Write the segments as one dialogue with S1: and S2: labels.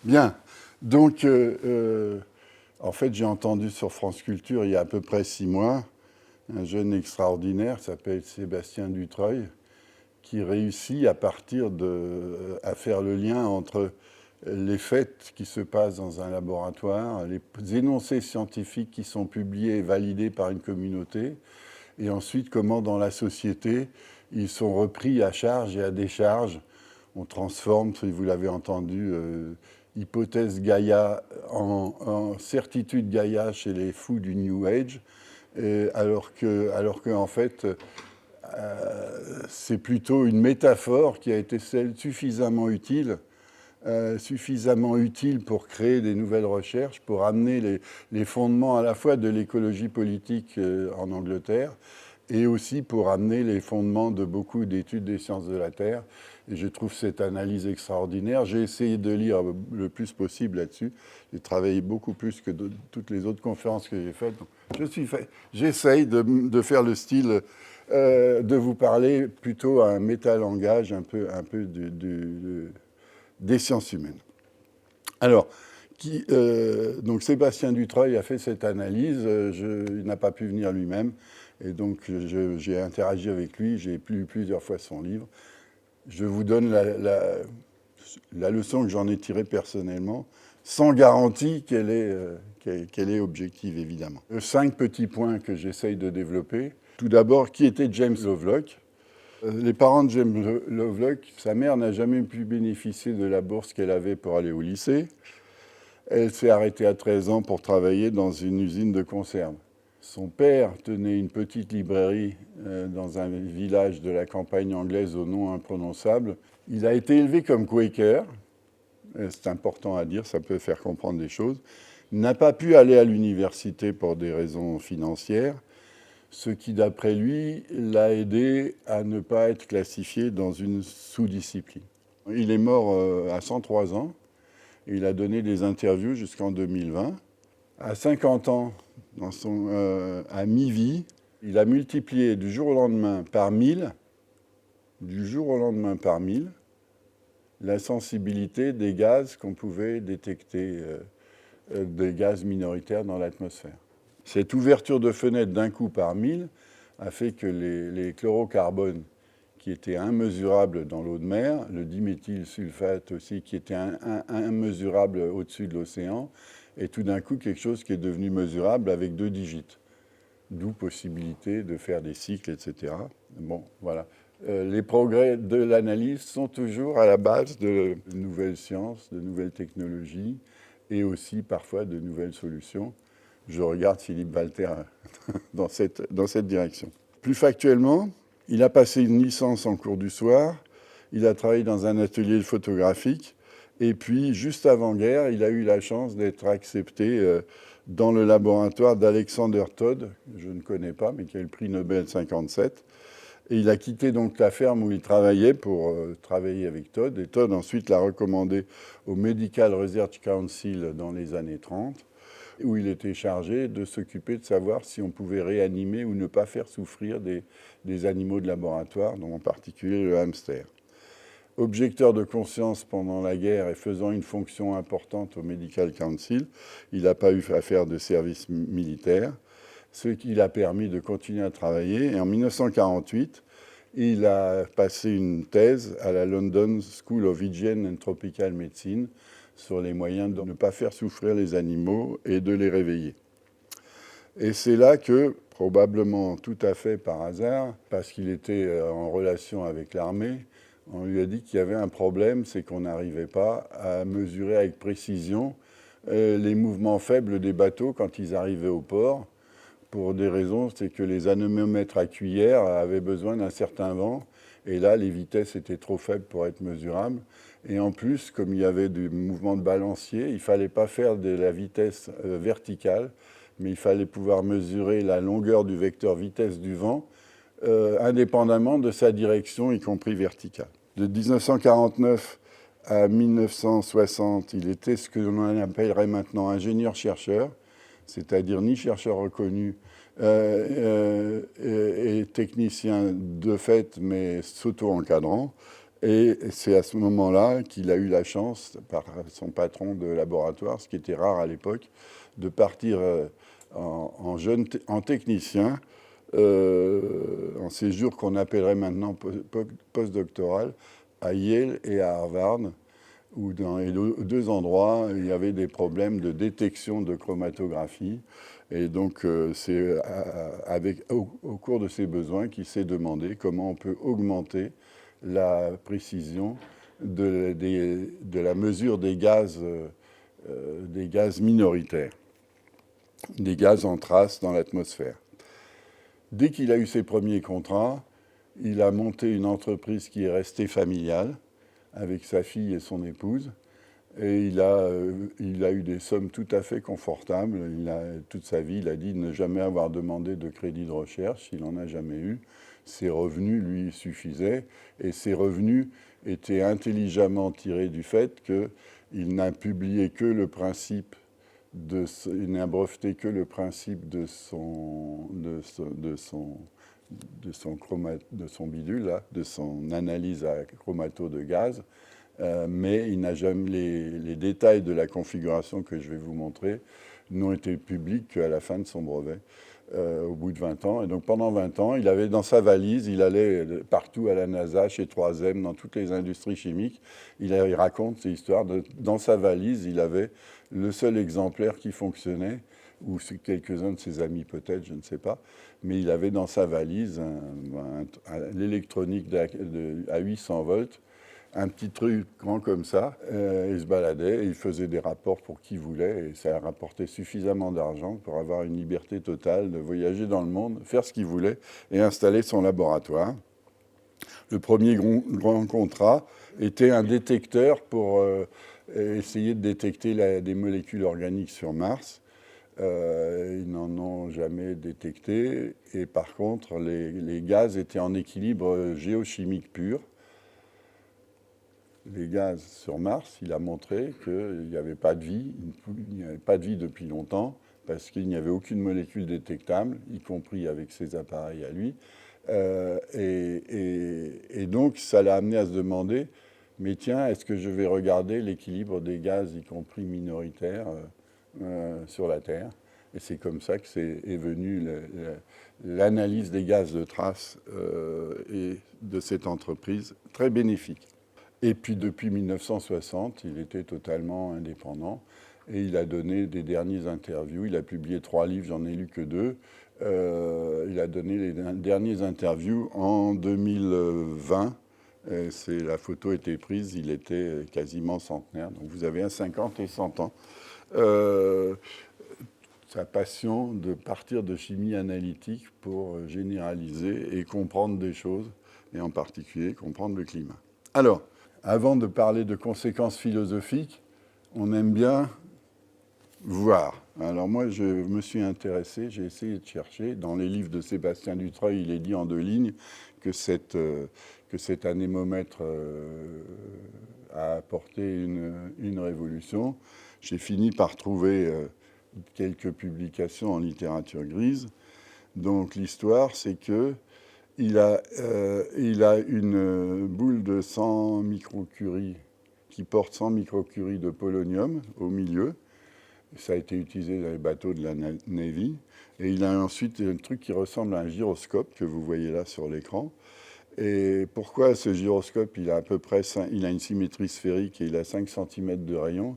S1: Bien. Donc, en fait, j'ai entendu sur France Culture il y a à peu près 6 mois un jeune extraordinaire qui s'appelle Sébastien Dutreuil, qui réussit à faire le lien entre les faits qui se passent dans un laboratoire, les énoncés scientifiques qui sont publiés et validés par une communauté, et ensuite comment dans la société ils sont repris à charge et à décharge. On transforme, si vous l'avez entendu, hypothèse Gaïa en certitude Gaïa chez les fous du New Age, alors que en fait, c'est plutôt une métaphore qui a été suffisamment utile pour créer des nouvelles recherches, pour amener les fondements à la fois de l'écologie politique en Angleterre et aussi pour amener les fondements de beaucoup d'études des sciences de la Terre. Et je trouve cette analyse extraordinaire. J'ai essayé de lire le plus possible là-dessus. J'ai travaillé beaucoup plus que toutes les autres conférences que j'ai faites. J'essaye de faire le style de vous parler plutôt à un métalangage un peu des sciences humaines. Alors, donc Sébastien Dutreuil a fait cette analyse, il n'a pas pu venir lui-même, et donc j'ai interagi avec lui, j'ai lu plusieurs fois son livre. Je vous donne la leçon que j'en ai tirée personnellement, sans garantie qu'elle est objective, évidemment. 5 petits points que j'essaye de développer. Tout d'abord, qui était James Lovelock ? Les parents de James Lovelock, sa mère n'a jamais pu bénéficier de la bourse qu'elle avait pour aller au lycée. Elle s'est arrêtée à 13 ans pour travailler dans une usine de conserve. Son père tenait une petite librairie dans un village de la campagne anglaise au nom imprononçable. Il a été élevé comme Quaker, c'est important à dire, ça peut faire comprendre des choses. Il n'a pas pu aller à l'université pour des raisons financières, ce qui, d'après lui, l'a aidé à ne pas être classifié dans une sous-discipline. Il est mort à 103 ans. Il a donné des interviews jusqu'en 2020. À 50 ans, à mi-vie, il a multiplié du jour au lendemain par 1000, la sensibilité des gaz qu'on pouvait détecter, des gaz minoritaires dans l'atmosphère. Cette ouverture de fenêtre d'un coup par 1000 a fait que les chlorocarbones, qui étaient immesurables dans l'eau de mer, le diméthylsulfate aussi, qui était immesurable au-dessus de l'océan, et tout d'un coup quelque chose qui est devenu mesurable avec 2 digits. D'où possibilité de faire des cycles, etc. Bon, voilà. Les progrès de l'analyse sont toujours à la base de nouvelles sciences, de nouvelles technologies, et aussi parfois de nouvelles solutions. Je regarde Philippe Walter dans cette direction. Plus factuellement, il a passé une licence en cours du soir, il a travaillé dans un atelier photographique, et puis, juste avant-guerre, il a eu la chance d'être accepté dans le laboratoire d'Alexander Todd, que je ne connais pas, mais qui a eu le prix Nobel 57. Et il a quitté donc la ferme où il travaillait pour travailler avec Todd, et Todd ensuite l'a recommandé au Medical Research Council dans les années 30, où il était chargé de s'occuper de savoir si on pouvait réanimer ou ne pas faire souffrir des animaux de laboratoire, dont en particulier le hamster. Objecteur de conscience pendant la guerre et faisant une fonction importante au Medical Council, il n'a pas eu à faire de service militaire, ce qui l'a permis de continuer à travailler. Et en 1948, il a passé une thèse à la London School of Hygiene and Tropical Medicine sur les moyens de ne pas faire souffrir les animaux et de les réveiller. Et c'est là que, probablement tout à fait par hasard, parce qu'il était en relation avec l'armée, on lui a dit qu'il y avait un problème, c'est qu'on n'arrivait pas à mesurer avec précision les mouvements faibles des bateaux quand ils arrivaient au port. Pour des raisons, c'est que les anémomètres à cuillère avaient besoin d'un certain vent, et là, les vitesses étaient trop faibles pour être mesurables. Et en plus, comme il y avait du mouvement de balancier, il ne fallait pas faire de la vitesse verticale, mais il fallait pouvoir mesurer la longueur du vecteur vitesse du vent, indépendamment de sa direction, y compris verticale. De 1949 à 1960, il était ce que l'on appellerait maintenant ingénieur-chercheur, c'est-à-dire ni chercheur reconnu et technicien de fait, mais s'auto-encadrant. Et c'est à ce moment-là qu'il a eu la chance, par son patron de laboratoire, ce qui était rare à l'époque, de partir en technicien, en séjour qu'on appellerait maintenant postdoctoral, à Yale et à Harvard, où dans les deux endroits, il y avait des problèmes de détection de chromatographie. Et donc, c'est au cours de ces besoins qu'il s'est demandé comment on peut augmenter la précision de la mesure des gaz minoritaires, des gaz en trace dans l'atmosphère. Dès qu'il a eu ses premiers contrats, il a monté une entreprise qui est restée familiale avec sa fille et son épouse. Et il a eu des sommes tout à fait confortables. Toute sa vie, il a dit ne jamais avoir demandé de crédit de recherche. Il n'en a jamais eu. Ses revenus lui suffisaient. Et ses revenus étaient intelligemment tirés du fait qu'il n'a publié que le principe il n'a breveté que le principe de son bidule, là, de son analyse à chromato de gaz, mais il n'a jamais les détails de la configuration que je vais vous montrer n'ont été publics qu'à la fin de son brevet, au bout de 20 ans. Et donc pendant 20 ans, il avait dans sa valise, il allait partout à la NASA, chez 3M, dans toutes les industries chimiques. Il raconte ces histoires. Dans sa valise, il avait le seul exemplaire qui fonctionnait, ou quelques-uns de ses amis peut-être, je ne sais pas, mais il avait dans sa valise l'électronique à 800 volts, un petit truc grand comme ça, il se baladait, et il faisait des rapports pour qui voulait, et ça rapportait suffisamment d'argent pour avoir une liberté totale de voyager dans le monde, faire ce qu'il voulait, et installer son laboratoire. Le premier grand contrat était un détecteur pour essayer de détecter des molécules organiques sur Mars. Ils n'en ont jamais détecté, et par contre, les gaz étaient en équilibre géochimique pur. Les gaz sur Mars, il a montré qu'il n'y avait pas de vie, il n'y avait pas de vie depuis longtemps, parce qu'il n'y avait aucune molécule détectable, y compris avec ses appareils à lui. Et donc, ça l'a amené à se demander, mais tiens, est-ce que je vais regarder l'équilibre des gaz, y compris minoritaires, sur la Terre? Et c'est comme ça que est venue l'analyse des gaz de trace et de cette entreprise très bénéfique. Et puis depuis 1960, il était totalement indépendant et il a donné des dernières interviews. Il a publié 3 livres, j'en ai lu que 2. Il a donné les dernières interviews en 2020. La photo a été prise, il était quasiment centenaire. Donc vous avez un 50 et 100 ans. Sa passion de partir de chimie analytique pour généraliser et comprendre des choses, et en particulier comprendre le climat. Alors, avant de parler de conséquences philosophiques, on aime bien voir. Alors moi, je me suis intéressé, j'ai essayé de chercher. Dans les livres de Sébastien Dutreuil, il est dit en 2 lignes que cet anémomètre a apporté une révolution. J'ai fini par trouver quelques publications en littérature grise. Donc l'histoire, c'est que il a une boule de 100 microcuries qui porte 100 microcuries de polonium au milieu. Ça a été utilisé dans les bateaux de la Navy. Et il a ensuite un truc qui ressemble à un gyroscope que vous voyez là sur l'écran. Et pourquoi ce gyroscope, il a une symétrie sphérique et il a 5 cm de rayon?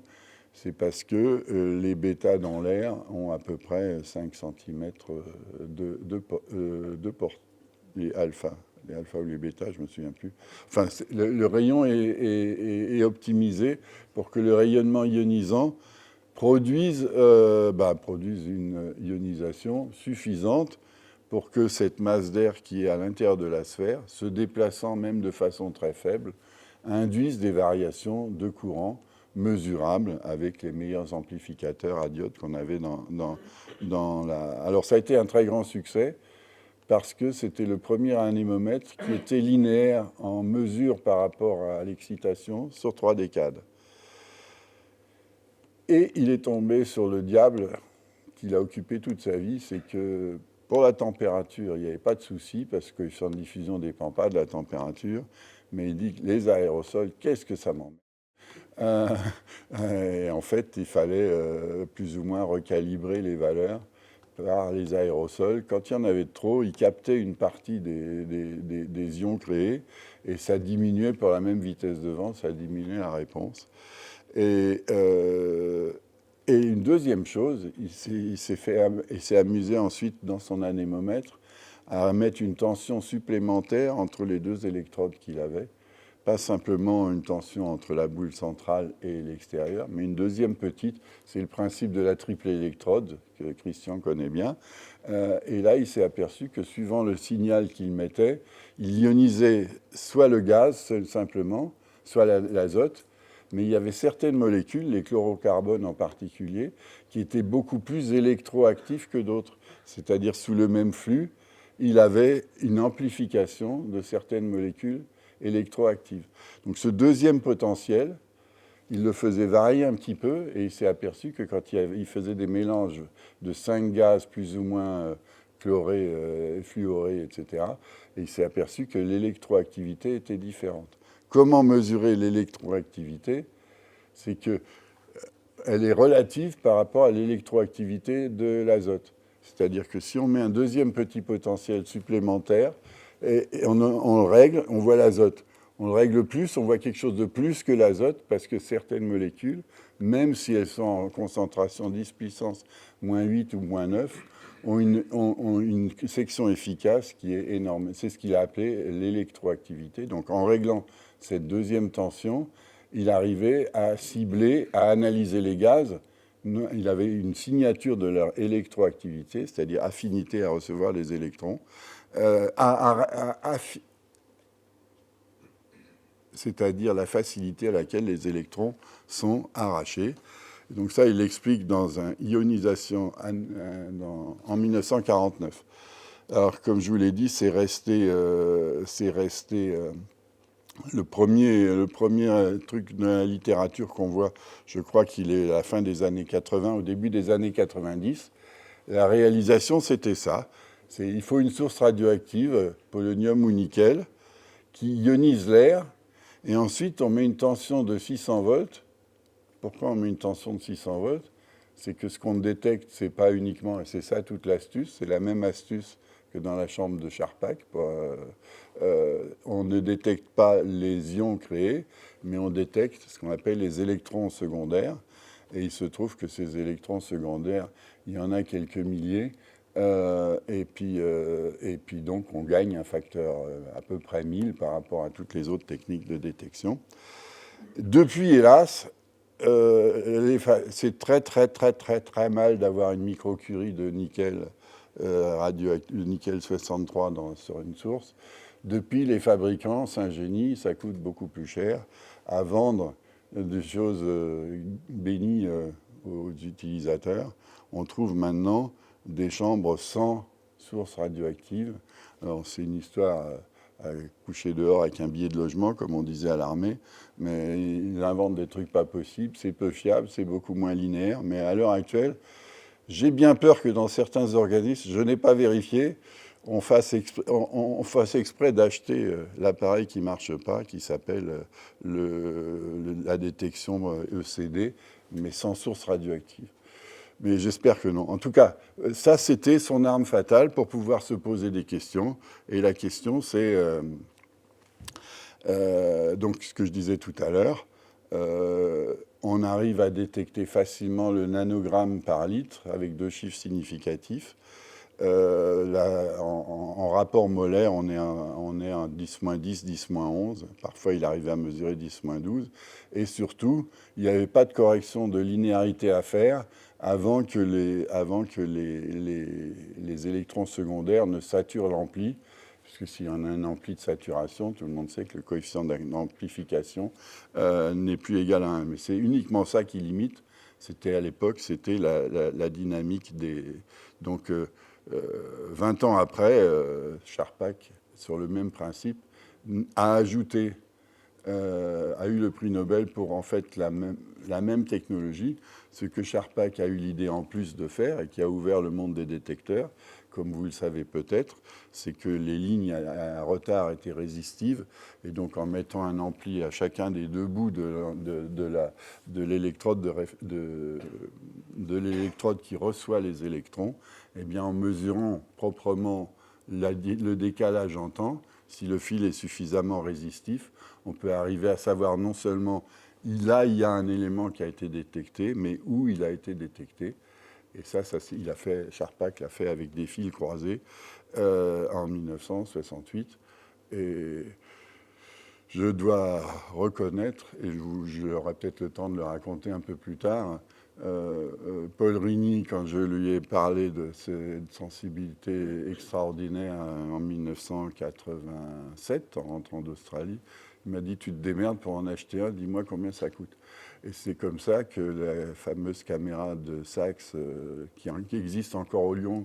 S1: C'est parce que les bêtas dans l'air ont à peu près 5 cm de portée. Les alpha ou les bêta, je ne me souviens plus. Enfin, le rayon est optimisé pour que le rayonnement ionisant produise une ionisation suffisante pour que cette masse d'air qui est à l'intérieur de la sphère, se déplaçant même de façon très faible, induise des variations de courant mesurables avec les meilleurs amplificateurs à diode qu'on avait dans la... Alors ça a été un très grand succès, parce que c'était le premier anémomètre qui était linéaire en mesure par rapport à l'excitation sur 3 décades. Et il est tombé sur le diable qu'il a occupé toute sa vie, c'est que Pour la température, il n'y avait pas de souci parce que le champ de diffusion ne dépend pas de la température. Mais il dit que les aérosols, qu'est-ce que ça m'emmerde et en fait, il fallait plus ou moins recalibrer les valeurs par les aérosols. Quand il y en avait trop, ils captaient une partie des ions créés et ça diminuait pour la même vitesse de vent, ça diminuait la réponse. Et une deuxième chose, il s'est amusé ensuite dans son anémomètre à mettre une tension supplémentaire entre les deux électrodes qu'il avait. Pas simplement une tension entre la boule centrale et l'extérieur, mais une deuxième petite. C'est le principe de la triple électrode, que Christian connaît bien. Et là, il s'est aperçu que suivant le signal qu'il mettait, il ionisait soit le gaz, simplement, soit l'azote, mais il y avait certaines molécules, les chlorocarbones en particulier, qui étaient beaucoup plus électroactifs que d'autres. C'est-à-dire, sous le même flux, il avait une amplification de certaines molécules électroactives. Donc ce deuxième potentiel, il le faisait varier un petit peu et il s'est aperçu que quand il faisait des mélanges de 5 gaz plus ou moins chlorés, fluorés, etc., et il s'est aperçu que l'électroactivité était différente. Comment mesurer l'électroactivité? C'est qu'elle est relative par rapport à l'électroactivité de l'azote. C'est-à-dire que si on met un deuxième petit potentiel supplémentaire, et on le règle, on voit l'azote. On le règle plus, on voit quelque chose de plus que l'azote, parce que certaines molécules, même si elles sont en concentration 10 puissance moins 8 ou moins 9, ont une section efficace qui est énorme. C'est ce qu'il a appelé l'électroactivité. Donc en réglant cette deuxième tension, il arrivait à cibler, à analyser les gaz. Il avait une signature de leur électroactivité, c'est-à-dire affinité à recevoir les électrons, c'est-à-dire la facilité à laquelle les électrons sont arrachés. Donc ça, il l'explique dans un Ionisation en 1949. Alors, comme je vous l'ai dit, c'est resté le premier truc de la littérature qu'on voit. Je crois qu'il est à la fin des années 80, au début des années 90. La réalisation, c'était ça. Il faut une source radioactive, polonium ou nickel, qui ionise l'air, et ensuite on met une tension de 600 volts. Pourquoi on met une tension de 600 volts? C'est que ce qu'on détecte, c'est pas uniquement, et c'est ça toute l'astuce, c'est la même astuce que dans la chambre de Charpak. On ne détecte pas les ions créés, mais on détecte ce qu'on appelle les électrons secondaires. Et il se trouve que ces électrons secondaires, il y en a quelques milliers. Et puis donc on gagne un facteur à peu près 1000 par rapport à toutes les autres techniques de détection. Depuis, hélas, c'est très mal d'avoir une microcurie de nickel, le nickel 63 sur une source. Depuis, les fabricants s'ingénient, ça coûte beaucoup plus cher à vendre des choses bénies aux utilisateurs. On trouve maintenant des chambres sans source radioactive. Alors, c'est une histoire à coucher dehors avec un billet de logement, comme on disait à l'armée, mais ils inventent des trucs pas possibles, c'est peu fiable, c'est beaucoup moins linéaire, mais à l'heure actuelle, j'ai bien peur que dans certains organismes, je n'ai pas vérifié, on fasse exprès d'acheter l'appareil qui ne marche pas, qui s'appelle la détection ECD, mais sans source radioactive. Mais j'espère que non. En tout cas, ça, c'était son arme fatale pour pouvoir se poser des questions. Et la question, c'est, donc, ce que je disais tout à l'heure, on arrive à détecter facilement le nanogramme par litre avec 2 chiffres significatifs. En rapport molaire, on est en 10-10, 10-11. Parfois, il arrivait à mesurer 10-12. Et surtout, il n'y avait pas de correction de linéarité à faire avant que les électrons secondaires ne saturent l'ampli. Puisque s'il y en a un ampli de saturation, tout le monde sait que le coefficient d'amplification n'est plus égal à 1. Mais c'est uniquement ça qui limite. À l'époque, c'était la dynamique des... Donc, 20 ans après, Charpak, sur le même principe, a eu le prix Nobel pour en fait la même technologie. Ce que Charpak a eu l'idée en plus de faire et qui a ouvert le monde des détecteurs, comme vous le savez peut-être, c'est que les lignes à retard étaient résistives, et donc en mettant un ampli à chacun des deux bouts de l'électrode qui reçoit les électrons, eh bien, en mesurant proprement le décalage en temps, si le fil est suffisamment résistif, on peut arriver à savoir non seulement là, il y a un élément qui a été détecté, mais où il a été détecté. Et ça Charpak l'a fait avec des fils croisés en 1968. Et je dois reconnaître, et j'aurai peut-être le temps de le raconter un peu plus tard, Paul Rigny, quand je lui ai parlé de cette sensibilité extraordinaire en 1987, en rentrant d'Australie, il m'a dit « Tu te démerdes pour en acheter un, dis-moi combien ça coûte ». Et c'est comme ça que la fameuse caméra de Sachs, qui existe encore au Lyons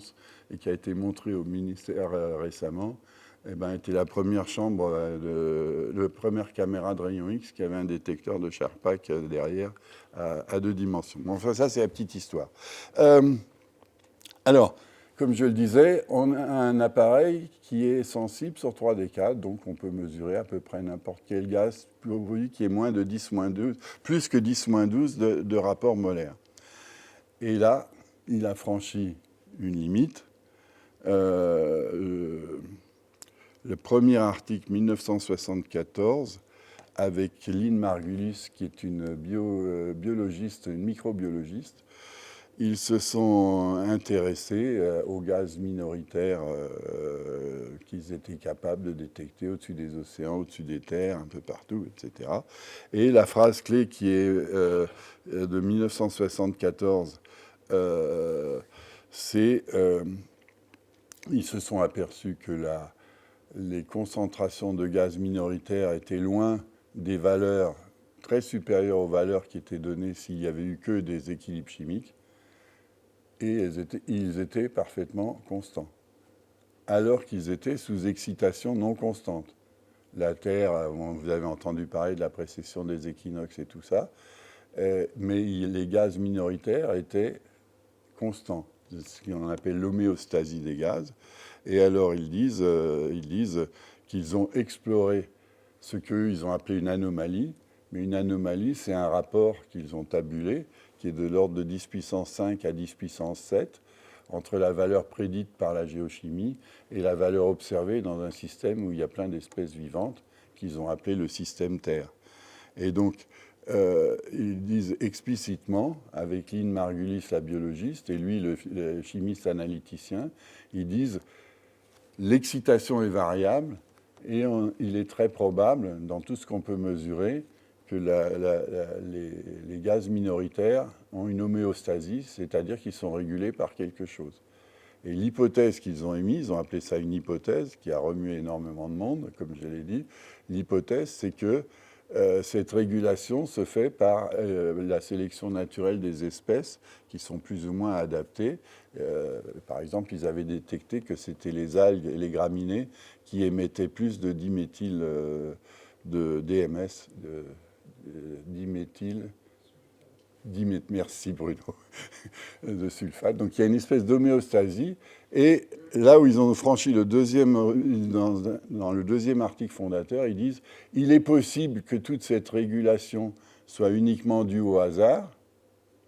S1: et qui a été montrée au ministère récemment, eh ben, était la première première caméra de rayon X qui avait un détecteur de Charpak derrière à 2 dimensions. Bon, enfin, ça, c'est la petite histoire. Alors, comme je le disais, on a un appareil qui est sensible sur 3D4, donc on peut mesurer à peu près n'importe quel gaz qui est moins de 10-12, plus que 10-12 de rapport molaire. Et là, il a franchi une limite. Le premier article, 1974, avec Lynn Margulis, qui est une biologiste, une microbiologiste, ils se sont intéressés aux gaz minoritaires qu'ils étaient capables de détecter au-dessus des océans, au-dessus des terres, un peu partout, etc. Et la phrase clé qui est de 1974, c'est ils se sont aperçus que les concentrations de gaz minoritaires étaient loin des valeurs très supérieures aux valeurs qui étaient données s'il n'y avait eu que des équilibres chimiques, et ils étaient parfaitement constants, alors qu'ils étaient sous excitation non constante. La Terre, vous avez entendu parler de la précession des équinoxes et tout ça, mais les gaz minoritaires étaient constants, ce qu'on appelle l'homéostasie des gaz. Et alors ils disent qu'ils ont exploré ce qu'ils ont appelé une anomalie, mais une anomalie, c'est un rapport qu'ils ont tabulé, qui est de l'ordre de 10 puissance 5 à 10 puissance 7, entre la valeur prédite par la géochimie et la valeur observée dans un système où il y a plein d'espèces vivantes qu'ils ont appelé le système Terre. Et donc, ils disent explicitement, avec Lynn Margulis, la biologiste, et lui, le chimiste analyticien, ils disent l'excitation est variable et il est très probable, dans tout ce qu'on peut mesurer, que les gaz minoritaires ont une homéostasie, c'est-à-dire qu'ils sont régulés par quelque chose. Et l'hypothèse qu'ils ont émise, ils ont appelé ça une hypothèse qui a remué énormément de monde, comme je l'ai dit. L'hypothèse, c'est que cette régulation se fait par la sélection naturelle des espèces qui sont plus ou moins adaptées. Par exemple, ils avaient détecté que c'était les algues et les graminées qui émettaient plus de diméthyl de DMS, merci Bruno, de sulfate. Donc il y a une espèce d'homéostasie. Et là où ils ont franchi dans le deuxième article fondateur, ils disent « Il est possible que toute cette régulation soit uniquement due au hasard ».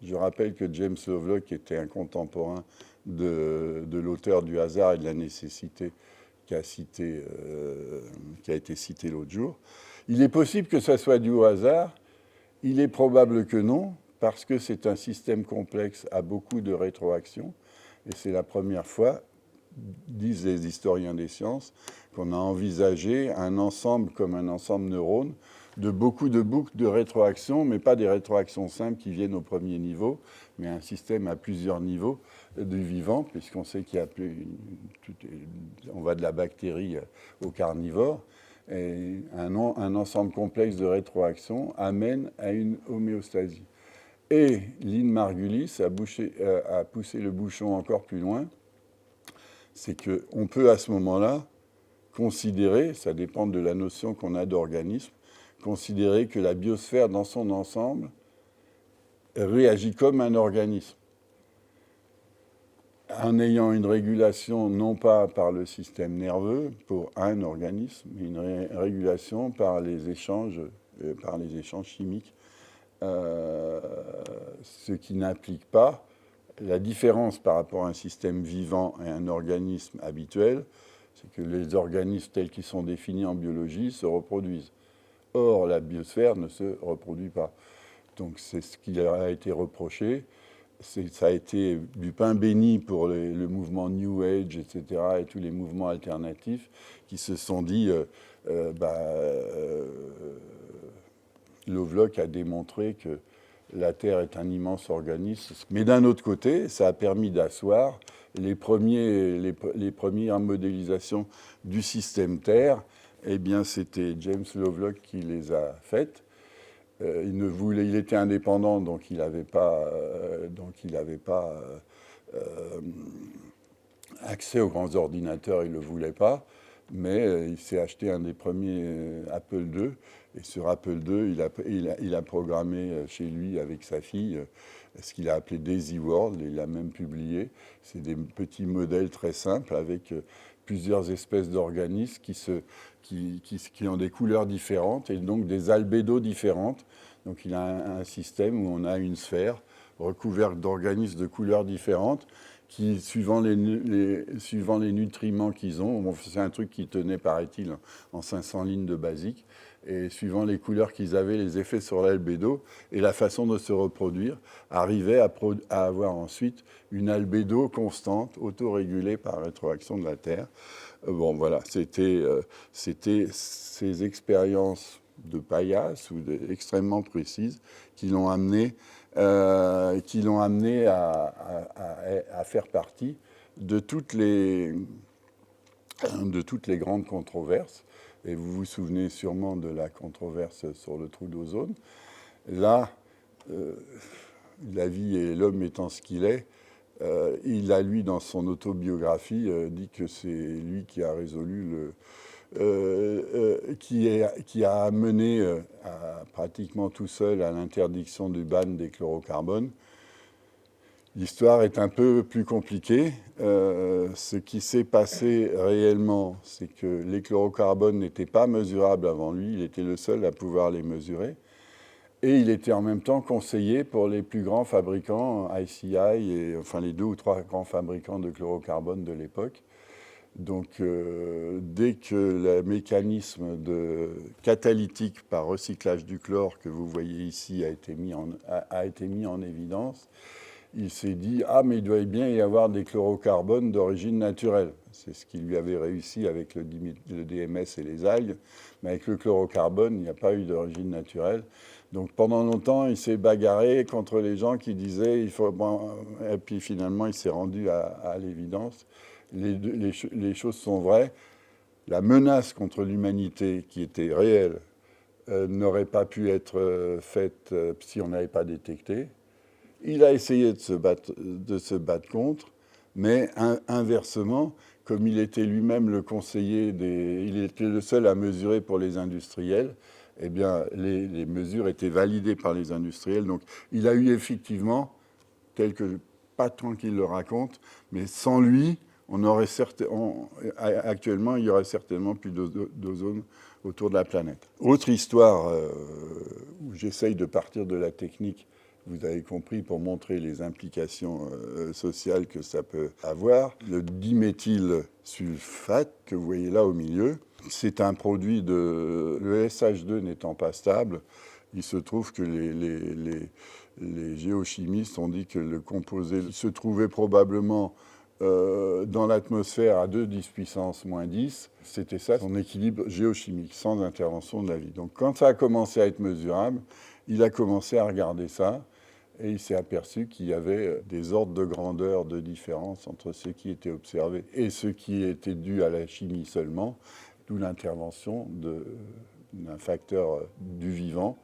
S1: Je rappelle que James Lovelock était un contemporain de l'auteur du hasard et de la nécessité qui a été cité l'autre jour. Il est possible que ça soit dû au hasard. Il est probable que non, parce que c'est un système complexe à beaucoup de rétroactions. Et c'est la première fois, disent les historiens des sciences, qu'on a envisagé un ensemble comme un ensemble neurone de beaucoup de boucles de rétroaction, mais pas des rétroactions simples qui viennent au premier niveau, mais un système à plusieurs niveaux du vivant, puisqu'on sait qu'il y a on va de la bactérie au carnivore. Et un ensemble complexe de rétroactions amène à une homéostasie. Et Lynn Margulis a poussé le bouchon encore plus loin. C'est qu'on peut à ce moment-là considérer, ça dépend de la notion qu'on a d'organisme, considérer que la biosphère dans son ensemble réagit comme un organisme. en ayant une régulation non pas par le système nerveux pour un organisme, mais une régulation par les échanges chimiques, ce qui n'implique pas la différence par rapport à un système vivant et un organisme habituel, c'est que les organismes tels qu'ils sont définis en biologie se reproduisent. Or, la biosphère ne se reproduit pas. Donc c'est ce qui leur a été reproché. Ça a été du pain béni pour le mouvement New Age, etc., et tous les mouvements alternatifs qui se sont dit Lovelock a démontré que la Terre est un immense organisme. Mais d'un autre côté, ça a permis d'asseoir les premières modélisations du système Terre. Eh bien, c'était James Lovelock qui les a faites. Il était indépendant, donc il n'avait pas, accès aux grands ordinateurs, il ne le voulait pas. Mais il s'est acheté un des premiers Apple II. Et sur Apple II, il a programmé chez lui avec sa fille ce qu'il a appelé Daisy World. Et il a même publié. C'est des petits modèles très simples avec plusieurs espèces d'organismes qui ont des couleurs différentes et donc des albédos différentes. Donc il a un système où on a une sphère recouverte d'organismes de couleurs différentes qui, suivant les nutriments qu'ils ont, c'est un truc qui tenait, paraît-il, en 500 lignes de basique, et suivant les couleurs qu'ils avaient, les effets sur l'albédo et la façon de se reproduire, arrivaient à avoir ensuite une albédo constante, autorégulée par la rétroaction de la Terre. Bon, voilà, c'était ces expériences de paillasse ou extrêmement précises qui l'ont amené à faire partie de toutes les grandes controverses. Et vous vous souvenez sûrement de la controverse sur le trou d'ozone. Là, la vie et l'homme étant ce qu'il est, il a, lui, dans son autobiographie, dit que c'est lui qui a résolu qui a amené pratiquement tout seul à l'interdiction du ban des chlorocarbones. L'histoire est un peu plus compliquée. Ce qui s'est passé réellement, c'est que les chlorocarbones n'étaient pas mesurables avant lui. Il était le seul à pouvoir les mesurer. Et il était en même temps conseiller pour les plus grands fabricants, ICI, enfin les 2 ou 3 grands fabricants de chlorocarbone de l'époque. Donc, dès que le mécanisme catalytique par recyclage du chlore que vous voyez ici a été mis en évidence, il s'est dit « Ah, mais il doit bien y avoir des chlorocarbones d'origine naturelle ». C'est ce qui lui avait réussi avec le DMS et les algues. Mais avec le chlorocarbone, il n'y a pas eu d'origine naturelle. Donc pendant longtemps, il s'est bagarré contre les gens qui disaient « il faut… Bon, » et puis finalement, il s'est rendu à l'évidence. Les choses sont vraies. La menace contre l'humanité, qui était réelle, n'aurait pas pu être faite si on n'avait pas détecté. Il a essayé de se battre contre, mais inversement, comme il était lui-même le conseiller, il était le seul à mesurer pour les industriels, eh bien, les mesures étaient validées par les industriels. Donc, il a eu effectivement, tel que pas tant qu'il le raconte, mais sans lui, actuellement, il y aurait certainement plus d'ozone autour de la planète. Autre histoire où j'essaye de partir de la technique, vous avez compris, pour montrer les implications sociales que ça peut avoir. Le diméthylsulfate, que vous voyez là au milieu, c'est un produit le SH2 n'étant pas stable, il se trouve que les géochimistes ont dit que le composé se trouvait probablement dans l'atmosphère à 2 puissance moins 10. C'était ça son équilibre géochimique, sans intervention de la vie. Donc quand ça a commencé à être mesurable, il a commencé à regarder ça. Et il s'est aperçu qu'il y avait des ordres de grandeur de différence entre ce qui était observé et ce qui était dû à la chimie seulement, d'où l'intervention d'un facteur du vivant.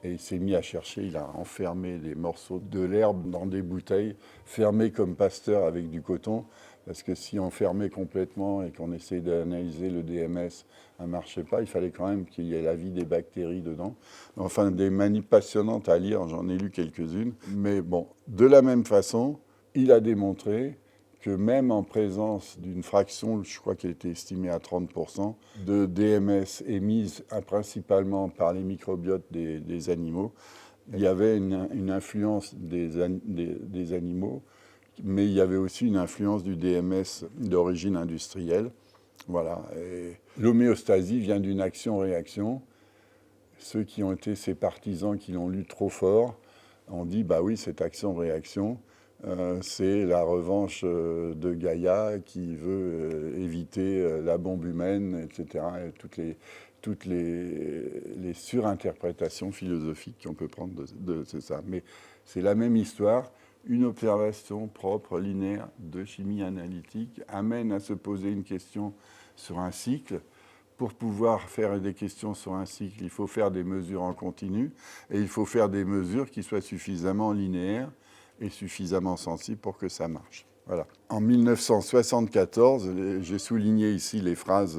S1: Et il s'est mis à chercher, il a enfermé des morceaux de l'herbe dans des bouteilles, fermées comme Pasteur avec du coton, parce que si on fermait complètement et qu'on essayait d'analyser le DMS, ça ne marchait pas, il fallait quand même qu'il y ait la vie des bactéries dedans. Enfin, des manips passionnantes à lire, j'en ai lu quelques-unes. Mais bon, de la même façon, il a démontré que même en présence d'une fraction, je crois qu'elle était estimée à 30%, de DMS émise principalement par les microbiotes des animaux, il y avait une influence des animaux, mais il y avait aussi une influence du DMS d'origine industrielle. Voilà. L'homéostasie vient d'une action-réaction. Ceux qui ont été ses partisans, qui l'ont lu trop fort, ont dit, bah oui, cette action-réaction, c'est la revanche de Gaïa qui veut éviter la bombe humaine, etc. Et toutes les surinterprétations philosophiques qu'on peut prendre de ça. Mais c'est la même histoire. Une observation propre, linéaire, de chimie analytique amène à se poser une question sur un cycle. Pour pouvoir faire des questions sur un cycle, il faut faire des mesures en continu et il faut faire des mesures qui soient suffisamment linéaires et suffisamment sensibles pour que ça marche. Voilà. En 1974, j'ai souligné ici les phrases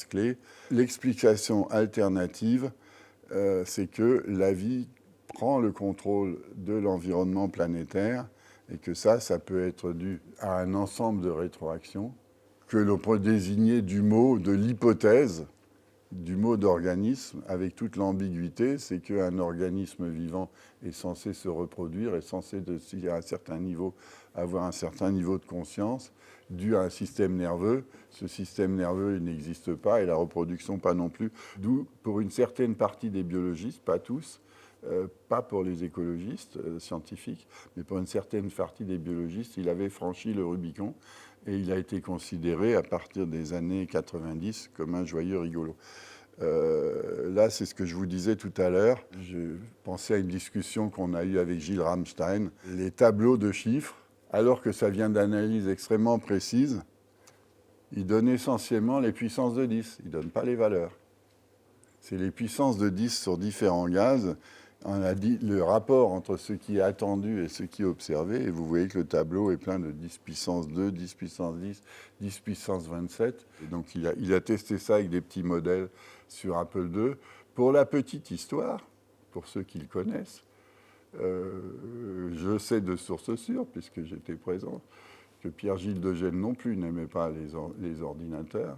S1: clés. L'explication alternative, c'est que la vie prend le contrôle de l'environnement planétaire et que ça peut être dû à un ensemble de rétroactions que l'on peut désigner du mot de l'hypothèse, du mot d'organisme, avec toute l'ambiguïté, c'est qu'un organisme vivant est censé se reproduire, est censé, à un certain niveau, avoir un certain niveau de conscience, dû à un système nerveux. Ce système nerveux, il n'existe pas, et la reproduction pas non plus. D'où, pour une certaine partie des biologistes, pas tous, pas pour les écologistes scientifiques, mais pour une certaine partie des biologistes, il avait franchi le Rubicon, et il a été considéré, à partir des années 90, comme un joyeux rigolo. Là, c'est ce que je vous disais tout à l'heure. Je pensais à une discussion qu'on a eue avec Gilles Ramstein. Les tableaux de chiffres, alors que ça vient d'analyses extrêmement précises, ils donnent essentiellement les puissances de 10. Ils ne donnent pas les valeurs. C'est les puissances de 10 sur différents gaz. On a dit le rapport entre ce qui est attendu et ce qui est observé, et vous voyez que le tableau est plein de 10 puissance 2, 10 puissance 10, 10 puissance 27. Et donc il a testé ça avec des petits modèles sur Apple II. Pour la petite histoire, pour ceux qui le connaissent, je sais de sources sûres, puisque j'étais présent, que Pierre-Gilles de Gennes non plus n'aimait pas les ordinateurs,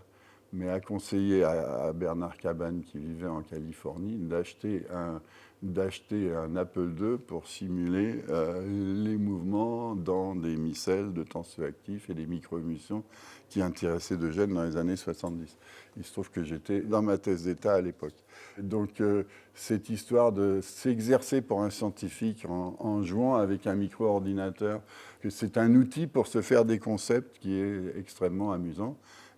S1: mais a conseillé à Bernard Cabane, qui vivait en Californie, d'acheter un Apple II pour simuler les mouvements dans des micelles de tensioactifs et des micro-émulsions qui intéressaient de Gennes dans les années 70. Il se trouve que j'étais dans ma thèse d'État à l'époque. Donc cette histoire de s'exercer pour un scientifique en jouant avec un micro-ordinateur, que c'est un outil pour se faire des concepts qui est extrêmement amusant.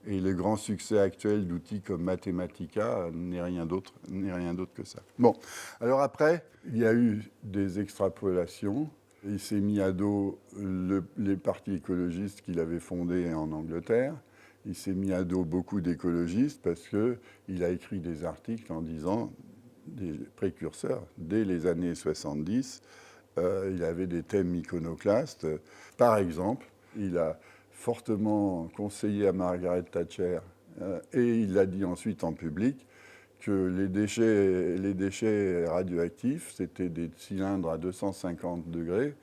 S1: Et le grand succès actuel d'outils comme Mathematica n'est rien d'autre que ça. Bon, alors après, il y a eu des extrapolations. Il s'est mis à dos les partis écologistes qu'il avait fondés en Angleterre. Il s'est mis à dos beaucoup d'écologistes parce qu'il a écrit des articles en disant, des précurseurs, dès les années 70, il avait des thèmes iconoclastes. Par exemple, il a fortement conseillé à Margaret Thatcher, et il l'a dit ensuite en public, que les déchets radioactifs, c'était des cylindres à 250 degrés,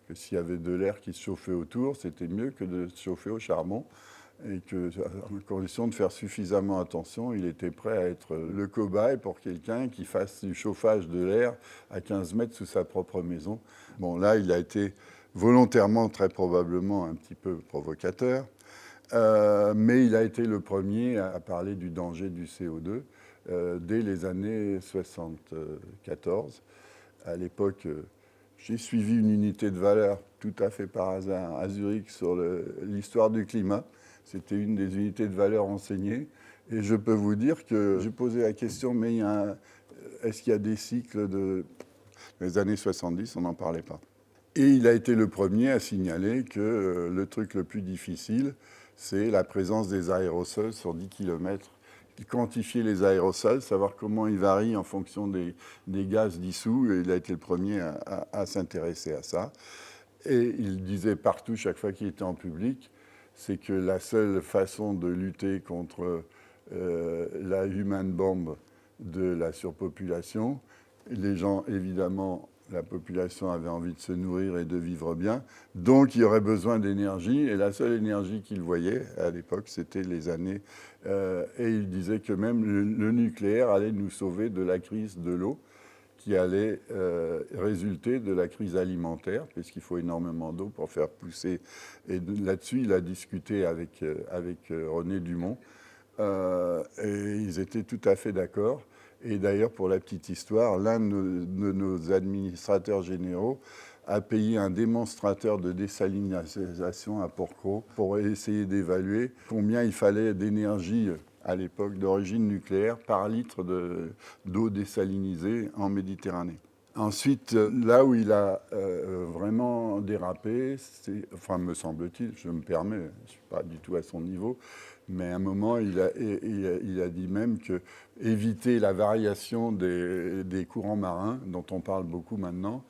S1: que s'il y avait de l'air qui se chauffait autour, c'était mieux que de se chauffer au charbon, et que, en condition de faire suffisamment attention, il était prêt à être le cobaye pour quelqu'un qui fasse du chauffage de l'air à 15 mètres sous sa propre maison. Bon, là, il a été volontairement, très probablement, un petit peu provocateur, mais il a été le premier à parler du danger du CO2 dès les années 74. À l'époque, j'ai suivi une unité de valeur tout à fait par hasard à Zurich sur l'histoire du climat. C'était une des unités de valeur enseignées. Et je peux vous dire que j'ai posé la question, mais est-ce qu'il y a des cycles de... Dans les années 70, on n'en parlait pas. Et il a été le premier à signaler que le truc le plus difficile, c'est la présence des aérosols sur 10 km. Quantifier les aérosols, savoir comment ils varient en fonction des gaz dissous. Et il a été le premier à s'intéresser à ça. Et il disait partout, chaque fois qu'il était en public, c'est que la seule façon de lutter contre la human bomb de la surpopulation, les gens évidemment La population avait envie de se nourrir et de vivre bien, donc il y aurait besoin d'énergie, et la seule énergie qu'il voyait à l'époque, c'était les années, et il disait que même le nucléaire allait nous sauver de la crise de l'eau, qui allait résulter de la crise alimentaire, puisqu'il faut énormément d'eau pour faire pousser. Et là-dessus, il a discuté avec René Dumont, et ils étaient tout à fait d'accord. Et d'ailleurs, pour la petite histoire, l'un de nos administrateurs généraux a payé un démonstrateur de désalinisation à Porquerolles pour essayer d'évaluer combien il fallait d'énergie à l'époque d'origine nucléaire par litre d'eau désalinisée en Méditerranée. Ensuite, là où il a vraiment dérapé, enfin me semble-t-il, je me permets, je ne suis pas du tout à son niveau, mais à un moment, il a dit même que éviter la variation des courants marins, dont on parle beaucoup maintenant,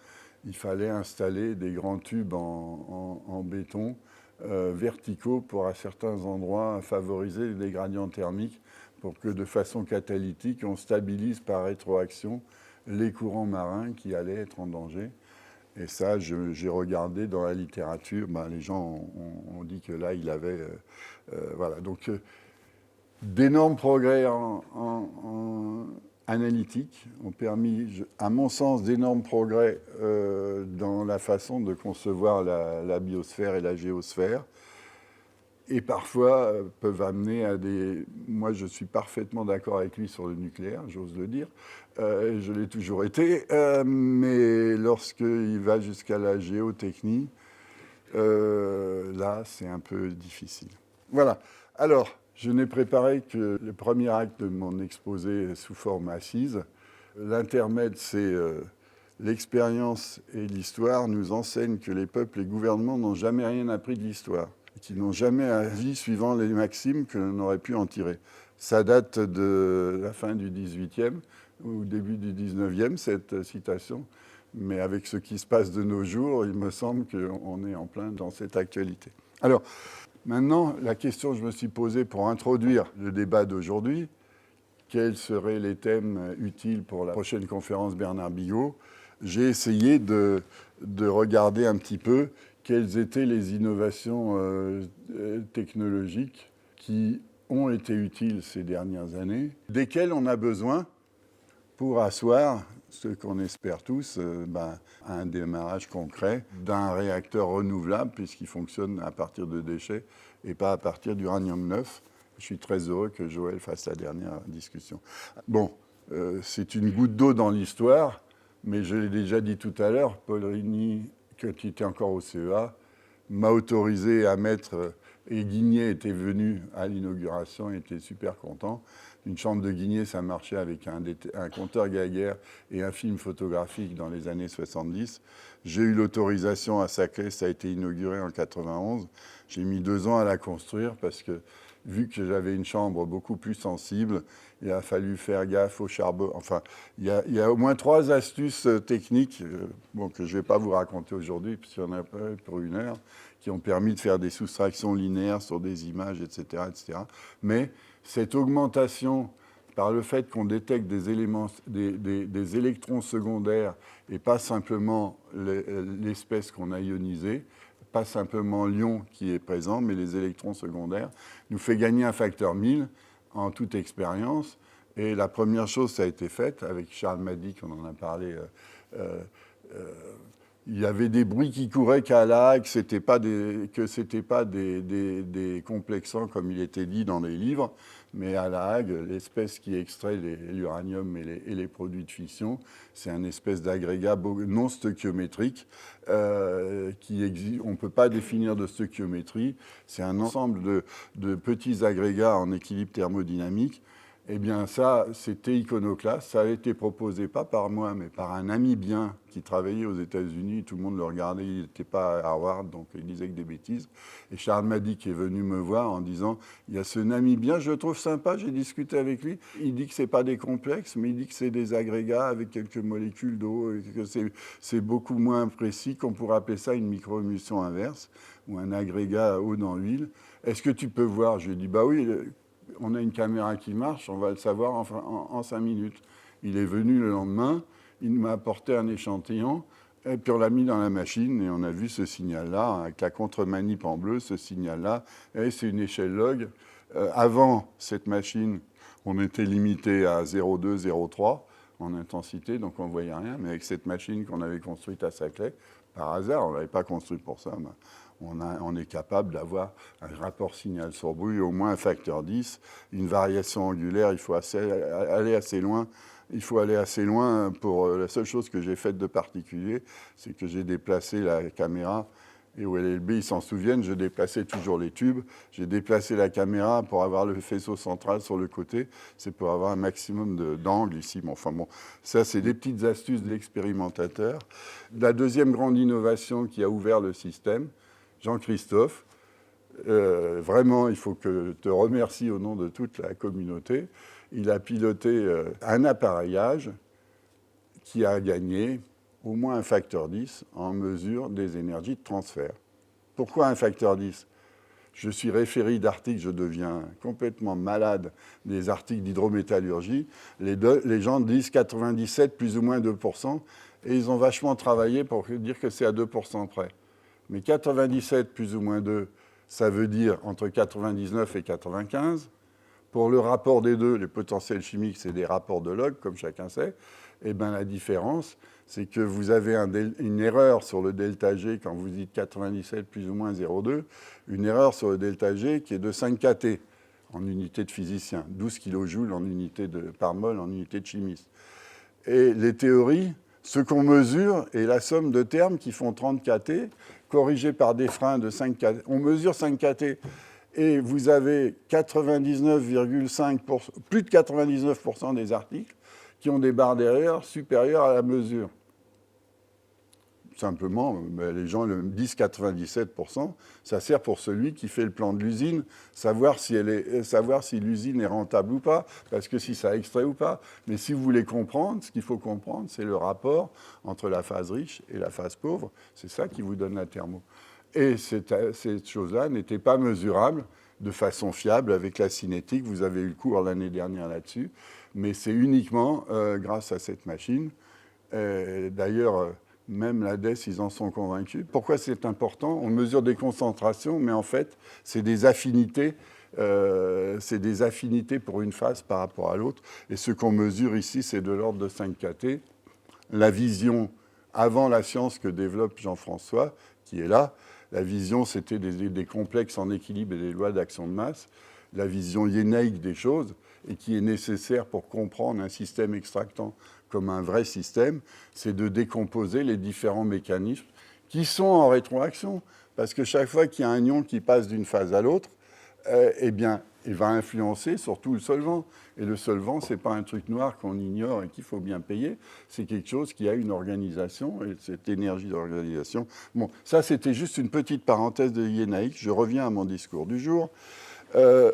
S1: il fallait installer des grands tubes en béton verticaux pour, à certains endroits, favoriser des gradients thermiques pour que, de façon catalytique, on stabilise par rétroaction les courants marins qui allaient être en danger. Et ça, j'ai regardé dans la littérature, les gens ont dit que là, il avait... voilà, donc d'énormes progrès en analytique ont permis, à mon sens, d'énormes progrès dans la façon de concevoir la biosphère et la géosphère. Et parfois peuvent amener à des... Moi, je suis parfaitement d'accord avec lui sur le nucléaire, j'ose le dire. Je l'ai toujours été. Mais lorsqu'il va jusqu'à la géotechnie, là, c'est un peu difficile. Voilà. Alors, je n'ai préparé que le premier acte de mon exposé sous forme assise. L'intermède, c'est l'expérience et l'histoire nous enseignent que les peuples et les gouvernements n'ont jamais rien appris de l'histoire, qui n'ont jamais agi suivant les maximes que l'on aurait pu en tirer. Ça date de la fin du XVIIIe ou début du XIXe, cette citation. Mais avec ce qui se passe de nos jours, il me semble qu'on est en plein dans cette actualité. Alors, maintenant, la question que je me suis posée pour introduire le débat d'aujourd'hui, quels seraient les thèmes utiles pour la prochaine conférence Bernard Bigot? J'ai essayé de regarder un petit peu quelles étaient les innovations technologiques qui ont été utiles ces dernières années, desquelles on a besoin pour asseoir ce qu'on espère tous, un démarrage concret d'un réacteur renouvelable, puisqu'il fonctionne à partir de déchets et pas à partir d'uranium neuf. Je suis très heureux que Joël fasse la dernière discussion. Bon, c'est une goutte d'eau dans l'histoire, mais je l'ai déjà dit tout à l'heure, Paul Rigny, quand il était encore au CEA, m'a autorisé à mettre, et Guigné était venu à l'inauguration, il était super content. Une chambre de Guigné, ça marchait avec un compteur Geiger et un film photographique dans les années 70. J'ai eu l'autorisation à Saclay, ça a été inauguré en 91. J'ai mis 2 ans à la construire parce que, vu que j'avais une chambre beaucoup plus sensible, il a fallu faire gaffe au charbon. Enfin, il y a au moins 3 astuces techniques, que je ne vais pas vous raconter aujourd'hui, puisqu'il y en a pas pour 1 heure, qui ont permis de faire des soustractions linéaires sur des images, etc., etc. Mais cette augmentation, par le fait qu'on détecte des électrons secondaires et pas simplement l'espèce qu'on a ionisée, pas simplement l'ion qui est présent, mais les électrons secondaires, nous fait gagner un facteur 1000 en toute expérience. Et la première chose, ça a été faite avec Charles Mady, on en a parlé. Il y avait des bruits qui couraient qu'à La Hague, que ce n'était pas des complexants comme il était dit dans les livres, mais à La Hague, l'espèce qui extrait l'uranium et les produits de fission, c'est un espèce d'agrégat non stoichiométrique on ne peut pas définir de stoichiométrie. C'est un ensemble de petits agrégats en équilibre thermodynamique. Eh bien ça, c'était iconoclaste. Ça a été proposé pas par moi, mais par un Namibien qui travaillait aux États-Unis. Tout le monde le regardait, il n'était pas à Harvard, donc il disait que des bêtises. Et Charles Mady qui est venu me voir en disant, il y a ce Namibien, je le trouve sympa, j'ai discuté avec lui. Il dit que ce n'est pas des complexes, mais il dit que c'est des agrégats avec quelques molécules d'eau, et que c'est beaucoup moins précis, qu'on pourrait appeler ça une microémulsion inverse, ou un agrégat à eau dans l'huile. Est-ce que tu peux voir? Je lui ai dit, bah oui. On a une caméra qui marche, on va le savoir en 5 minutes. Il est venu le lendemain, il m'a apporté un échantillon, et puis on l'a mis dans la machine, et on a vu ce signal-là, avec la contre-manip en bleu, ce signal-là, et c'est une échelle log. Avant cette machine, on était limité à 0,2, 0,3 en intensité, donc on ne voyait rien, mais avec cette machine qu'on avait construite à Saclay, par hasard, on ne l'avait pas construite pour ça, mais on est capable d'avoir un rapport signal sur bruit au moins un facteur 10, une variation angulaire, il faut aller assez loin. Il faut aller assez loin pour... La seule chose que j'ai faite de particulier, c'est que j'ai déplacé la caméra. Et au LLB, ils s'en souviennent, je déplaçais toujours les tubes. J'ai déplacé la caméra pour avoir le faisceau central sur le côté. C'est pour avoir un maximum d'angle ici. Bon, enfin bon, ça, c'est des petites astuces de l'expérimentateur. La deuxième grande innovation qui a ouvert le système, Jean-Christophe, vraiment, il faut que je te remercie au nom de toute la communauté. Il a piloté un appareillage qui a gagné au moins un facteur 10 en mesure des énergies de transfert. Pourquoi un facteur 10 ? Je suis référé d'articles, je deviens complètement malade des articles d'hydrométallurgie. Les gens disent 97 plus ou moins 2%, et ils ont vachement travaillé pour dire que c'est à 2% près. Mais 97 plus ou moins 2, ça veut dire entre 99 et 95. Pour le rapport des deux, les potentiels chimiques, c'est des rapports de log, comme chacun sait. Et bien la différence, c'est que vous avez une erreur sur le delta G quand vous dites 97 plus ou moins 0,2, une erreur sur le delta G qui est de 5 kT en unité de physicien, 12 kJ en unité par mol en unité de chimiste. Et les théories, ce qu'on mesure est la somme de termes qui font 30 kT, corrigés par des freins de 5 kT. On mesure 5 kT. Et vous avez 99,5%, plus de 99% des articles qui ont des barres d'erreur supérieures à la mesure. Simplement, les gens le disent 97%, ça sert pour celui qui fait le plan de l'usine, savoir si l'usine est rentable ou pas, parce que si ça extrait ou pas. Mais si vous voulez comprendre, ce qu'il faut comprendre, c'est le rapport entre la phase riche et la phase pauvre. C'est ça qui vous donne la thermo. Et cette chose-là n'était pas mesurable de façon fiable avec la cinétique. Vous avez eu le cours l'année dernière là-dessus. Mais c'est uniquement grâce à cette machine. D'ailleurs, même l'ADES, ils en sont convaincus. Pourquoi c'est important ? On mesure des concentrations, mais en fait, c'est des affinités. C'est des affinités pour une phase par rapport à l'autre. Et ce qu'on mesure ici, c'est de l'ordre de 5 kT. La vision avant la science que développe Jean-François, qui est là, la vision, c'était des complexes en équilibre et des lois d'action de masse. La vision iénaïque des choses, et qui est nécessaire pour comprendre un système extractant comme un vrai système, c'est de décomposer les différents mécanismes qui sont en rétroaction. Parce que chaque fois qu'il y a un ion qui passe d'une phase à l'autre, eh bien, il va influencer surtout le solvant. Et le solvant, ce n'est pas un truc noir qu'on ignore et qu'il faut bien payer. C'est quelque chose qui a une organisation, et cette énergie d'organisation. Bon, ça, c'était juste une petite parenthèse de iénaïque. Je reviens à mon discours du jour.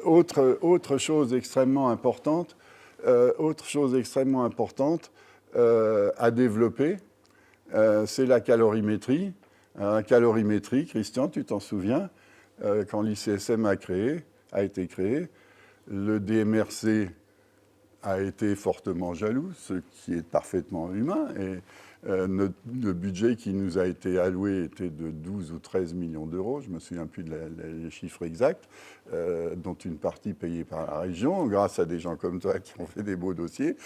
S1: Autre chose extrêmement importante, à développer, c'est la calorimétrie. La calorimétrie, Christian, tu t'en souviens, quand l'ICSM a été créé, le DMRC a été fortement jaloux, ce qui est parfaitement humain. Et le budget qui nous a été alloué était de 12 ou 13 millions d'euros, je ne me souviens plus des chiffres exacts, dont une partie payée par la région, grâce à des gens comme toi qui ont fait des beaux dossiers,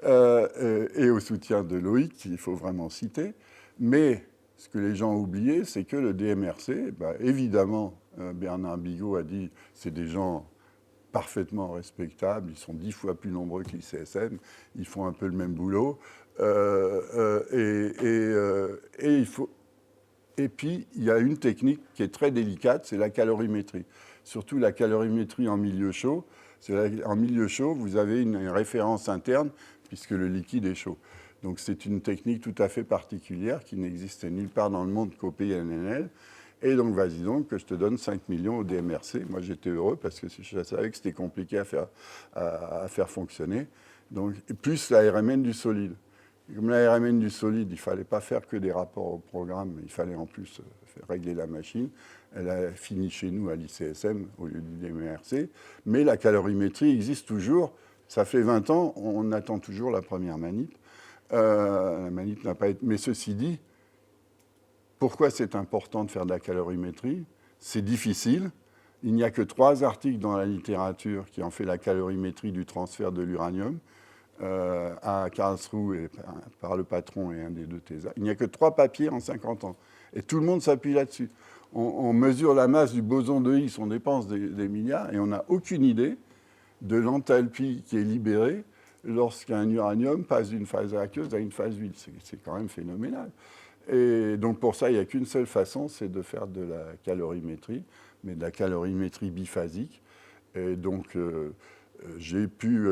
S1: et au soutien de Loïc, qu'il faut vraiment citer. Mais ce que les gens ont oublié, c'est que le DMRC, évidemment, Bernard Bigot a dit, c'est des gens parfaitement respectables, ils sont 10 fois plus nombreux que l'ICSM, ils font un peu le même boulot. Et puis, il y a une technique qui est très délicate, c'est la calorimétrie. Surtout la calorimétrie en milieu chaud. En milieu chaud, vous avez une référence interne, puisque le liquide est chaud. Donc c'est une technique tout à fait particulière qui n'existe nulle part dans le monde qu'au PNNL. Et donc, vas-y donc, que je te donne 5 millions au DMRC. Moi, j'étais heureux parce que je savais que c'était compliqué à faire fonctionner. Donc, plus la RMN du solide. Et comme la RMN du solide, il ne fallait pas faire que des rapports au programme, il fallait en plus régler la machine. Elle a fini chez nous à l'ICSM au lieu du DMRC. Mais la calorimétrie existe toujours. Ça fait 20 ans, on attend toujours la première manip. La manip n'a pas été... Mais ceci dit, pourquoi c'est important de faire de la calorimétrie? C'est difficile. Il n'y a que 3 articles dans la littérature qui ont fait la calorimétrie du transfert de l'uranium à Karlsruhe et par le patron et un des 2 thésards. Il n'y a que 3 papiers en 50 ans. Et tout le monde s'appuie là-dessus. On mesure la masse du boson de Higgs, on dépense des milliards, et on n'a aucune idée de l'enthalpie qui est libérée lorsqu'un uranium passe d'une phase aqueuse à une phase vide. C'est quand même phénoménal. Et donc pour ça, il n'y a qu'une seule façon, c'est de faire de la calorimétrie, mais de la calorimétrie biphasique. Et donc j'ai pu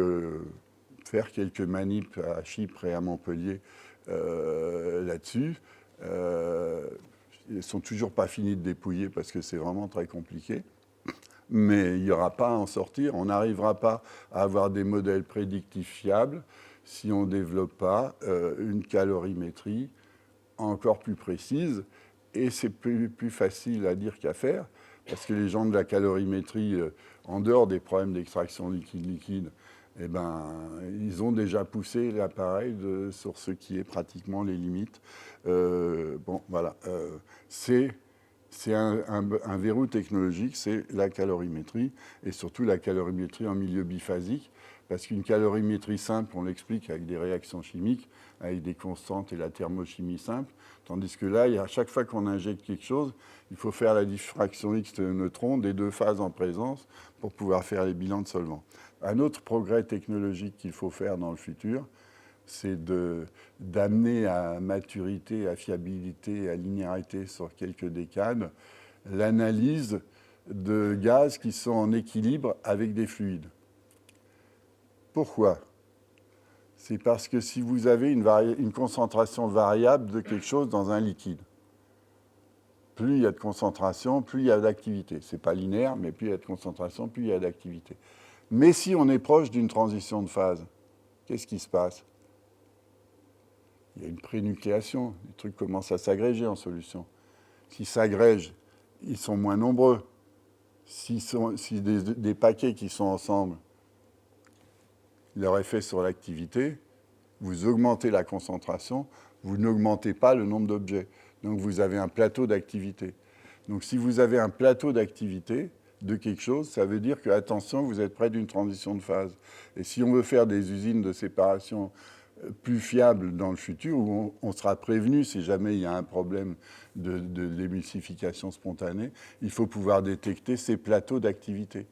S1: faire quelques manips à Chypre et à Montpellier là-dessus. Ils ne sont toujours pas finis de dépouiller parce que c'est vraiment très compliqué. Mais il n'y aura pas à en sortir. On n'arrivera pas à avoir des modèles prédictifs fiables si on ne développe pas une calorimétrie encore plus précise. Et c'est plus facile à dire qu'à faire, parce que les gens de la calorimétrie, en dehors des problèmes d'extraction liquide-liquide, eh ben, ils ont déjà poussé l'appareil sur ce qui est pratiquement les limites. Bon, voilà. C'est un verrou technologique, c'est la calorimétrie, et surtout la calorimétrie en milieu biphasique, parce qu'une calorimétrie simple, on l'explique avec des réactions chimiques, avec des constantes et la thermochimie simple, tandis que là, à chaque fois qu'on injecte quelque chose, il faut faire la diffraction X de neutrons des 2 phases en présence pour pouvoir faire les bilans de solvants. Un autre progrès technologique qu'il faut faire dans le futur, c'est d'amener à maturité, à fiabilité, à linéarité sur quelques décades, l'analyse de gaz qui sont en équilibre avec des fluides. Pourquoi? C'est parce que si vous avez une concentration variable de quelque chose dans un liquide, plus il y a de concentration, plus il y a d'activité. Ce n'est pas linéaire, mais plus il y a de concentration, plus il y a d'activité. Mais si on est proche d'une transition de phase, qu'est-ce qui se passe? Il y a une prénucléation, les trucs commencent à s'agréger en solution. S'ils s'agrègent, ils sont moins nombreux. Si des paquets qui sont ensemble, leur effet sur l'activité, vous augmentez la concentration, vous n'augmentez pas le nombre d'objets. Donc vous avez un plateau d'activité. Donc si vous avez un plateau d'activité de quelque chose, ça veut dire que, attention, vous êtes près d'une transition de phase. Et si on veut faire des usines de séparation plus fiables dans le futur, où on sera prévenu si jamais il y a un problème de l'émulsification spontanée, il faut pouvoir détecter ces plateaux d'activité.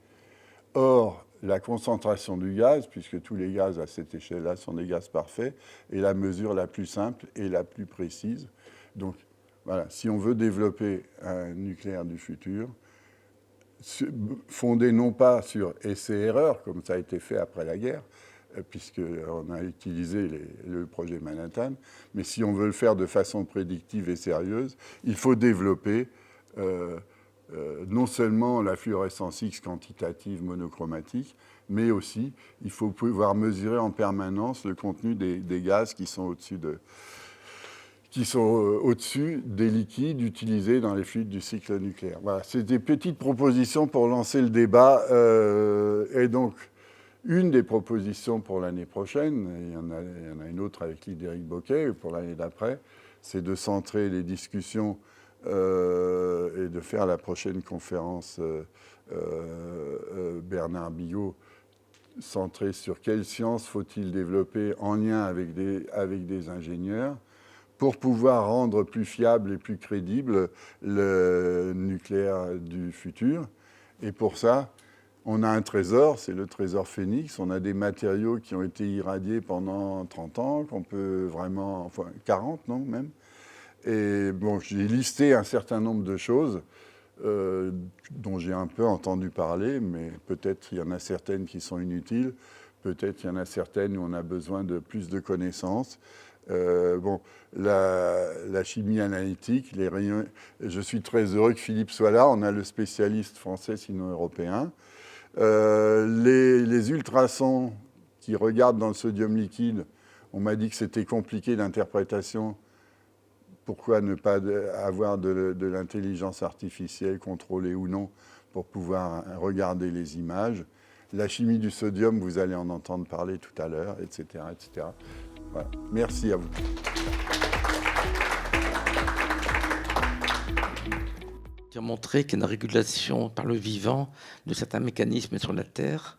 S1: Or, la concentration du gaz, puisque tous les gaz à cette échelle-là sont des gaz parfaits, est la mesure la plus simple et la plus précise. Donc, voilà, si on veut développer un nucléaire du futur, fondé non pas sur essais-erreurs, comme ça a été fait après la guerre, puisqu'on a utilisé le projet Manhattan, mais si on veut le faire de façon prédictive et sérieuse, il faut développer non seulement la fluorescence X quantitative monochromatique, mais aussi il faut pouvoir mesurer en permanence le contenu des gaz qui sont au-dessus des liquides utilisés dans les fluides du cycle nucléaire. Voilà, c'est des petites propositions pour lancer le débat. Et donc, une des propositions pour l'année prochaine, et il y en a une autre avec Lydéric Bocquet pour l'année d'après, c'est de centrer les discussions et de faire la prochaine conférence Bernard Bigot centrée sur quelle science faut-il développer en lien avec des ingénieurs pour pouvoir rendre plus fiable et plus crédible le nucléaire du futur. Et pour ça, on a un trésor, c'est le trésor Phénix. On a des matériaux qui ont été irradiés pendant 30 ans, qu'on peut vraiment... Enfin, 40, non, même. Et bon, j'ai listé un certain nombre de choses dont j'ai un peu entendu parler, mais peut-être il y en a certaines qui sont inutiles, peut-être il y en a certaines où on a besoin de plus de connaissances. Bon, la chimie analytique, les rayons... Je suis très heureux que Philippe soit là. On a le spécialiste français, sinon européen. Les ultrasons qui regardent dans le sodium liquide, on m'a dit que c'était compliqué d'interprétation. Pourquoi ne pas avoir de l'intelligence artificielle, contrôlée ou non, pour pouvoir regarder les images? La chimie du sodium, vous allez en entendre parler tout à l'heure, etc., etc. Voilà. Merci à vous.
S2: Qui a montré qu'il y a une régulation par le vivant de certains mécanismes sur la Terre.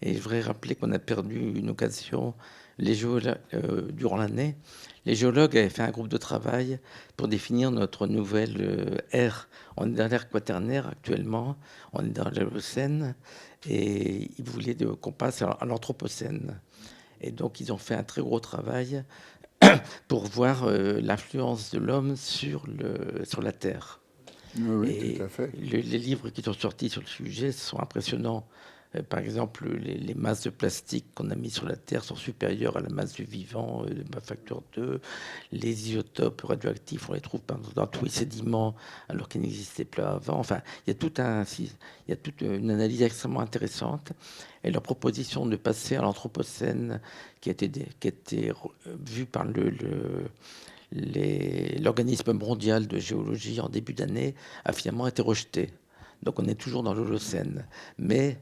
S2: Et je voudrais rappeler qu'on a perdu une occasion durant l'année. Les géologues avaient fait un groupe de travail pour définir notre nouvelle ère. On est dans l'ère quaternaire actuellement, on est dans l'Holocène, et ils voulaient qu'on passe à l'Anthropocène. Et donc ils ont fait un très gros travail pour voir l'influence de l'homme sur la Terre.
S1: Oui,
S2: Et
S1: tout à fait.
S2: les livres qui sont sortis sur le sujet sont impressionnants. Par exemple, les masses de plastique qu'on a mis sur la Terre sont supérieures à la masse du vivant de facteur 2. Les isotopes radioactifs, on les trouve dans tous les sédiments alors qu'ils n'existaient pas avant. Enfin, il y a toute une analyse extrêmement intéressante. Et leur proposition de passer à l'Anthropocène, qui a été vue par l'organisme mondial de géologie en début d'année, a finalement été rejetée. Donc on est toujours dans l'Holocène. Mais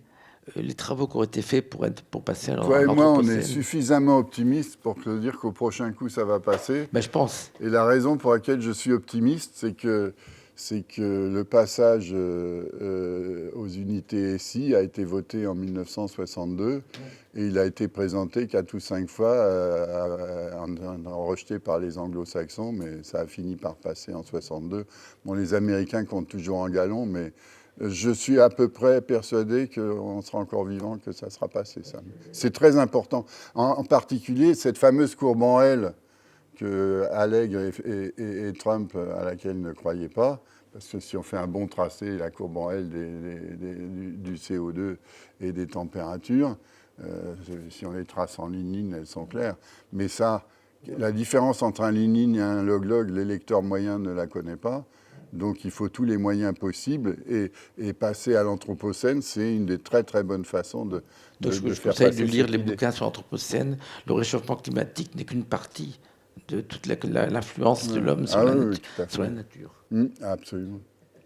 S2: les travaux qui ont été faits pour passer à
S1: Toi et moi, on est
S2: l'Anthropocène...
S1: suffisamment optimistes pour te dire qu'au prochain coup, ça va passer.
S2: Ben, je pense.
S1: Et la raison pour laquelle je suis optimiste, c'est que le passage aux unités SI a été voté en 1962 et il a été présenté 4 ou 5 fois, rejeté par les anglo-saxons, mais ça a fini par passer en 62. Bon, les Américains comptent toujours en galons, mais je suis à peu près persuadé qu'on sera encore vivant, que ça sera passé, ça. C'est très important. En particulier, cette fameuse courbe en L que Allègre et Trump, à laquelle ne croyaient pas, parce que si on fait un bon tracé, la courbe en L du CO2 et des températures, si on les trace en ligne, elles sont claires. Mais ça, la différence entre un ligne et un log-log, l'électeur moyen ne la connaît pas. Donc il faut tous les moyens possibles et passer à l'Anthropocène, c'est une des très très bonnes façons de
S2: je
S1: faire
S2: conseille
S1: passer
S2: de lire
S1: cette
S2: les
S1: idée.
S2: bouquins sur l'Anthropocène. Le réchauffement climatique n'est qu'une partie de toute l'influence de l'homme sur, sur la nature.
S1: Absolument.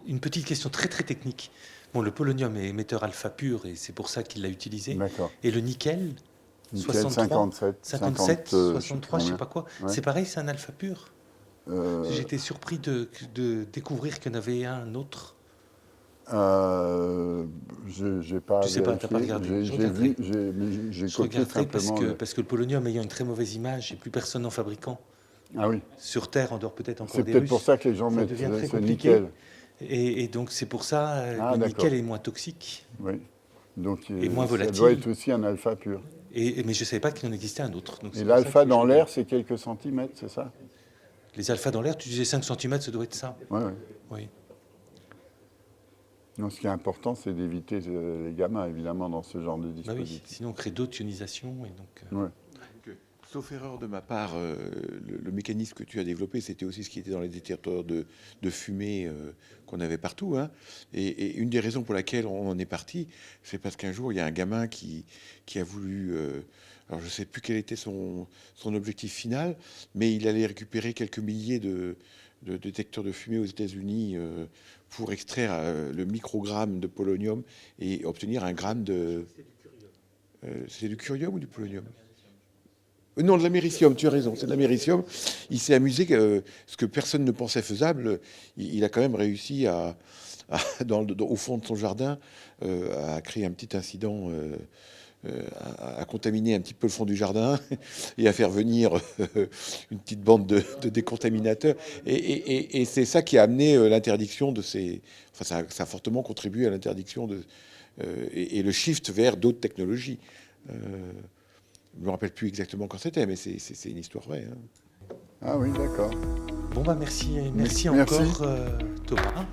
S3: Une petite question très très technique. Bon, le polonium est émetteur alpha pur et c'est pour ça qu'il l'a utilisé.
S1: D'accord.
S3: Et le nickel,
S1: Nickel
S3: 57, 63, je sais pas quoi.
S1: Ouais.
S3: C'est pareil, c'est un alpha pur. J'étais surpris de découvrir qu'il y en avait un autre.
S1: J'ai pas.
S3: Tu sais pas, t'as pas regardé.
S1: J'ai copié simplement.
S3: Parce que le polonium ayant une très mauvaise image et plus personne en fabriquant.
S1: Ah oui.
S3: Sur Terre, en dehors peut-être encore
S1: C'est
S3: des
S1: peut-être
S3: Russes.
S1: pour ça que les gens
S3: ça
S1: mettent
S3: devient très
S1: ce
S3: compliqué.
S1: nickel.
S3: Et donc c'est pour ça que le nickel est moins toxique.
S1: Oui. Donc
S3: et moins volatile.
S1: Ça doit être aussi un alpha pur.
S3: Mais je ne savais pas qu'il en existait un autre. Donc
S1: et l'alpha dans l'air, c'est quelques centimètres, c'est ça?
S3: Les alphas dans l'air, tu disais 5 cm, ça doit être ça.
S1: Oui.
S3: Oui.
S1: Non, ce qui est important, c'est d'éviter les gamma, évidemment, dans ce genre de dispositif.
S3: Bah oui, sinon on crée d'autres ionisations. Et donc,
S1: ouais.
S4: Sauf erreur de ma part, le mécanisme que tu as développé, c'était aussi ce qui était dans les détecteurs de fumée qu'on avait partout. Hein. Et une des raisons pour laquelle on en est parti, c'est parce qu'un jour, il y a un gamin qui a voulu... alors, je ne sais plus quel était son objectif final, mais il allait récupérer quelques milliers de détecteurs de fumée aux États-Unis pour extraire le microgramme de polonium et obtenir un gramme de... c'est du curium ou du polonium? Non, de l'américium, tu as raison, c'est de l'américium. Il s'est amusé, ce que personne ne pensait faisable, il a quand même réussi au fond de son jardin, à créer un petit incident, à contaminer un petit peu le fond du jardin et à faire venir une petite bande de décontaminateurs. Et c'est ça qui a amené l'interdiction de ces... Enfin, ça a fortement contribué à l'interdiction et le shift vers d'autres technologies. Je ne me rappelle plus exactement quand c'était, mais c'est une histoire vraie. Hein.
S1: Ah oui, d'accord.
S3: Bon, bah merci encore, Thomas.